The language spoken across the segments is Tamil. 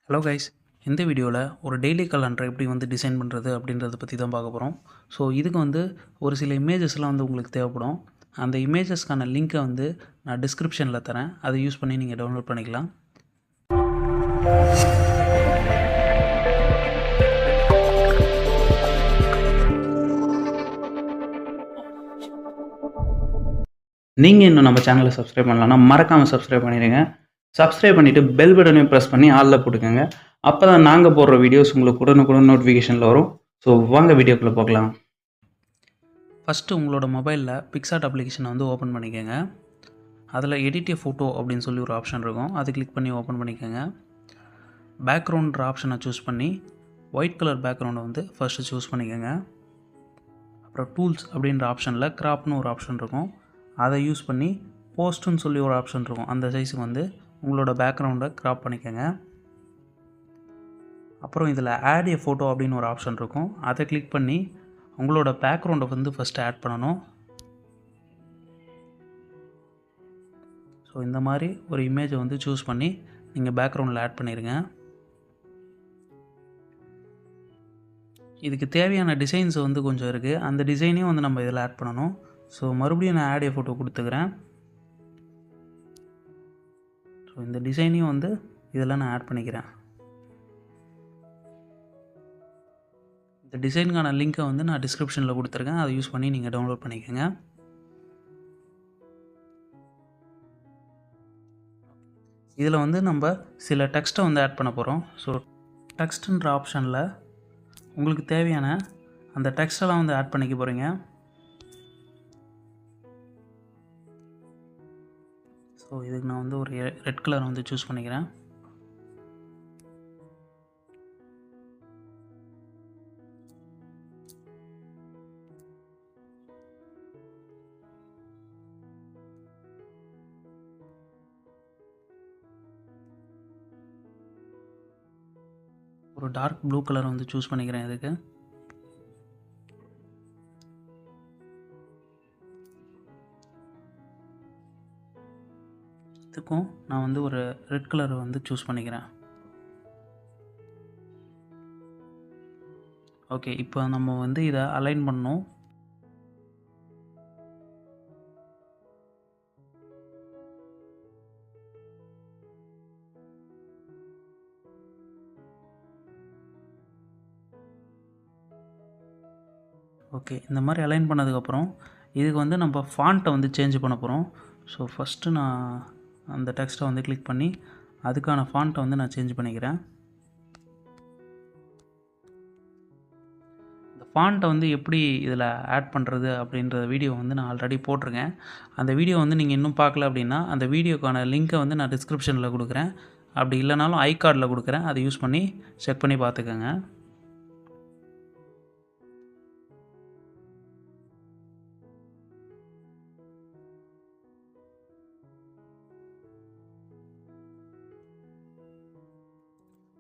ஹலோ கைஸ், இந்த வீடியோவில் ஒரு டெய்லி காலண்டரை எப்படி டிசைன் பண்ணுறது அப்படின்றத பற்றி தான் பார்க்க போகிறோம். ஸோ இதுக்கு ஒரு சில இமேஜஸ்லாம் உங்களுக்கு தேவைப்படும். அந்த இமேஜஸ்க்கான லிங்க்கை நான் டிஸ்கிரிப்ஷனில் தரேன். அதை யூஸ் பண்ணி நீங்கள் டவுன்லோட் பண்ணிக்கலாம். நீங்கள் இன்னும் நம்ம சேனலை சப்ஸ்கிரைப் பண்ணலாம்னா மறக்காமல் சப்ஸ்கிரைப் பண்ணிடுங்க. சப்ஸ்கிரைப் பண்ணிவிட்டு பெல் பட்டனையும் ப்ரெஸ் பண்ணி ஆளில் போட்டுக்கோங்க. அப்போ தான் நாங்கள் போடுற வீடியோஸ் உங்களுக்கு உடனுக்குடன் நோட்டிஃபிகேஷனில் வரும். ஸோ வாங்க வீடியோக்குள்ளே பார்க்கலாம். ஃபஸ்ட்டு உங்களோட மொபைலில் பிக்சார்ட் அப்ளிகேஷனை ஓப்பன் பண்ணிக்கோங்க. அதில் எடிட் எ ஃபோட்டோ அப்படின்னு சொல்லி ஒரு ஆப்ஷன் இருக்கும். அது கிளிக் பண்ணி ஓப்பன் பண்ணிக்கோங்க. பேக்ரவுண்ட்ற ஆப்ஷனை சூஸ் பண்ணி ஒயிட் கலர் பேக்ரவுண்டை ஃபஸ்ட்டு சூஸ் பண்ணிக்கோங்க. அப்புறம் டூல்ஸ் அப்படின்ற ஆப்ஷனில் கிராப்னு ஒரு ஆப்ஷன் இருக்கும். அதை யூஸ் பண்ணி போஸ்ட்டுன்னு சொல்லி ஒரு ஆப்ஷன் இருக்கும். அந்த சைஸுக்கு உங்களோட பேக்ரவுண்டை கிராப் பண்ணிக்கோங்க. அப்புறம் இதில் ஆட் எ ஃபோட்டோ அப்படின்னு ஒரு ஆப்ஷன் இருக்கும். அதை கிளிக் பண்ணி உங்களோட பேக்ரவுண்டை ஃபஸ்ட்டு ஆட் பண்ணணும். ஸோ இந்த மாதிரி ஒரு இமேஜை சூஸ் பண்ணி நீங்கள் பேக்ரவுண்டில் ஆட் பண்ணிடுங்க. இதுக்கு தேவையான டிசைன்ஸ் கொஞ்சம் இருக்குது. அந்த டிசைனையும் நம்ம இதில் ஆட் பண்ணணும். ஸோ மறுபடியும் நான் ஆட் எ ஃபோட்டோ கொடுத்துக்கிறேன். ஸோ இந்த டிசைனையும் இதில் நான் ஆட் பண்ணிக்கிறேன். இந்த டிசைனுக்கான லிங்க்கை நான் டிஸ்கிரிப்ஷனில் கொடுத்துருக்கேன். அதை யூஸ் பண்ணி நீங்கள் டவுன்லோட் பண்ணிக்கோங்க. இதில் நம்ம சில டெக்ஸ்ட்டை ஆட் பண்ண போகிறோம். ஸோ டெக்ஸ்ட்டுன்ற ஆப்ஷனில் உங்களுக்கு தேவையான அந்த டெக்ஸ்டெல்லாம் ஆட் பண்ணிக்க போகிறீங்க. ஸோ இதுக்கு நான் ஒரு ரெட் கலர் சூஸ் பண்ணிக்கிறேன். ஒரு டார்க் ப்ளூ கலர் சூஸ் பண்ணிக்கிறேன். இதுக்கும் நான் ஒரு ரெட் கலர் சூஸ் பண்ணிக்கிறேன். ஓகே, இப்போ நம்ம இதை அலைன் பண்ணணும். ஓகே, இந்த மாதிரி அலைன் பண்ணதுக்கப்புறம் இதுக்கு நம்ம ஃபாண்ட்டை சேஞ்ச் பண்ண போகிறோம். ஸோ ஃபஸ்ட்டு நான் அந்த டெக்ஸ்ட்டை கிளிக் பண்ணி அதுக்கான ஃபாண்ட்டை நான் சேஞ்ச் பண்ணிக்கிறேன். இந்த ஃபாண்ட்டை எப்படி இதில் ஆட் பண்ணுறது அப்படின்ற வீடியோ நான் ஆல்ரெடி போட்டிருக்கேன். அந்த வீடியோ நீங்கள் இன்னும் பார்க்கல அப்படின்னா அந்த வீடியோக்கான லிங்க்கை நான் டிஸ்கிரிப்ஷனில் கொடுக்குறேன். அப்படி இல்லைனாலும் ஐ கார்டில் கொடுக்குறேன். அதை யூஸ் பண்ணி செக் பண்ணி பார்த்துக்கோங்க.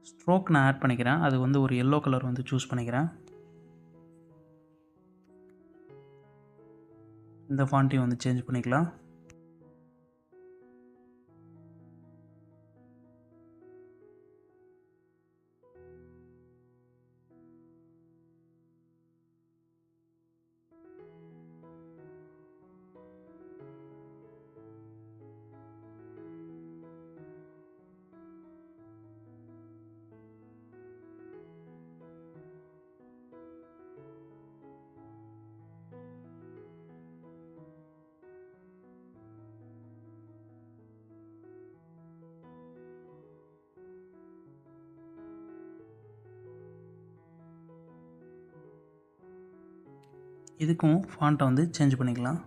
ஸ்ட்ரோக் நான் ஆட் பண்ணிக்கிறேன். அது ஒரு எல்லோ கலர் சூஸ் பண்ணிக்கிறேன். இந்த ஃபாண்ட்டையும் சேஞ்ச் பண்ணிக்கலாம். இதுக்கும் ஃபாண்ட்டை சேஞ்ச் பண்ணிக்கலாம்.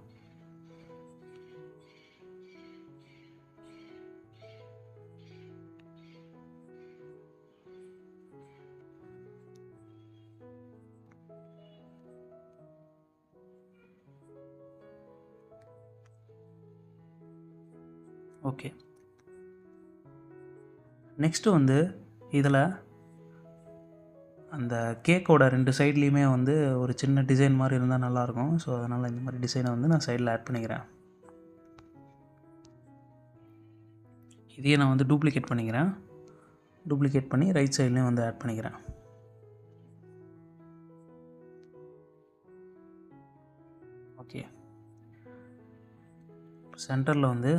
ஓகே, நெக்ஸ்ட்டு இதில் அந்த கேக்கோட 2 சைட்லேயுமே ஒரு சின்ன டிசைன் மாதிரி இருந்தால் நல்லாயிருக்கும். ஸோ அதனால் இந்த மாதிரி டிசைனை நான் சைடில் ஆட் பண்ணிக்கிறேன். இதையே நான் டூப்ளிகேட் பண்ணிக்கிறேன். டூப்ளிகேட் பண்ணி ரைட் சைட்லேயும் வந்து ஆட் பண்ணிக்கிறேன். ஓகே, சென்டரில் வந்து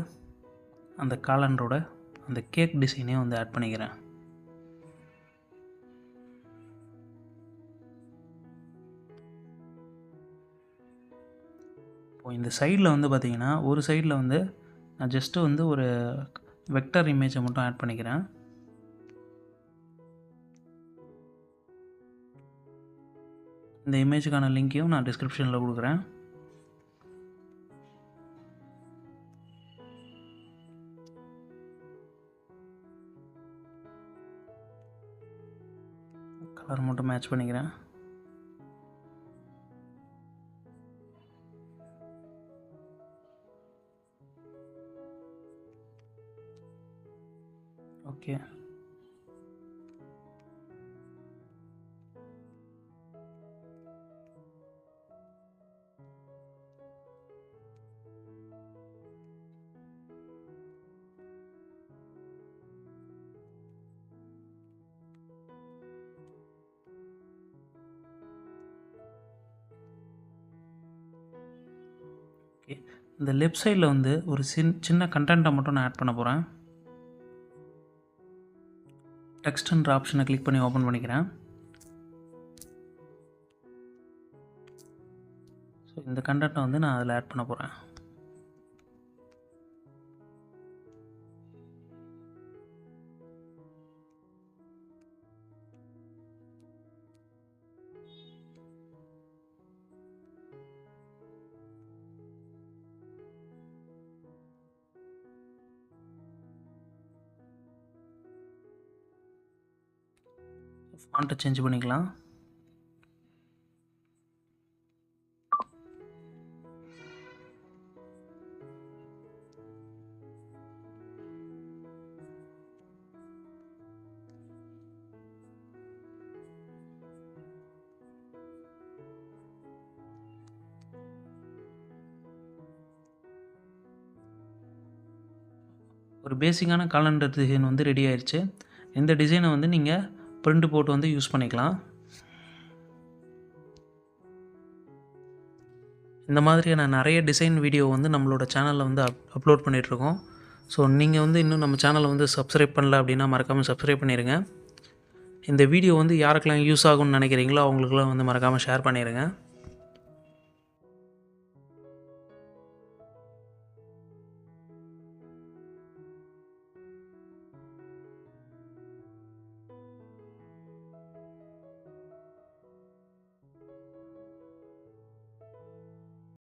அந்த காலண்டரோட அந்த கேக் டிசைனையும் வந்து ஆட் பண்ணிக்கிறேன். இப்போ இந்த சைடில் வந்து பார்த்திங்கன்னா ஒரு சைடில் வந்து நான் ஜஸ்ட்டு வந்து ஒரு வெக்டர் இமேஜை மட்டும் ஆட் பண்ணிக்கிறேன். இந்த இமேஜுக்கான லிங்க்கையும் நான் டிஸ்கிரிப்ஷனில் கொடுக்குறேன். கலர் மட்டும் மேட்ச் பண்ணிக்கிறேன். Okay, okay. இந்த லெஃப்ட் சைடில் வந்து ஒரு சின்ன கண்டென்ட்டை மட்டும் நான் ஆட் பண்ண போகிறேன். டெக்ஸ்ட்ன்ற ஆப்ஷனை கிளிக் பண்ணி ஓப்பன் பண்ணிக்கிறேன். ஸோ இந்த கண்டென்ட்டை வந்து நான் அதில் ஆட் பண்ண போகிறேன். ஃபாண்ட்டை சேஞ்ச் பண்ணிக்கலாம். ஒரு பேசிக்கான காலண்டர் டிசைன் வந்து ரெடி ஆயிடுச்சு. இந்த டிசைனை வந்து நீங்கள் பிரிண்ட் போட்டு வந்து யூஸ் பண்ணிக்கலாம். இந்த மாதிரியான நிறைய டிசைன் வீடியோ வந்து நம்மளோட சேனலில் வந்து அப்லோட் பண்ணிகிட்ருக்கோம். ஸோ நீங்கள் வந்து இன்னும் நம்ம சேனலை வந்து சப்ஸ்கிரைப் பண்ணல அப்படின்னா மறக்காமல் சப்ஸ்கிரைப் பண்ணிடுங்க. இந்த வீடியோ வந்து யாருக்கெல்லாம் யூஸ் ஆகும்னு நினைக்கிறீங்களோ அவங்களுக்குலாம் வந்து மறக்காமல் ஷேர் பண்ணிடுங்க.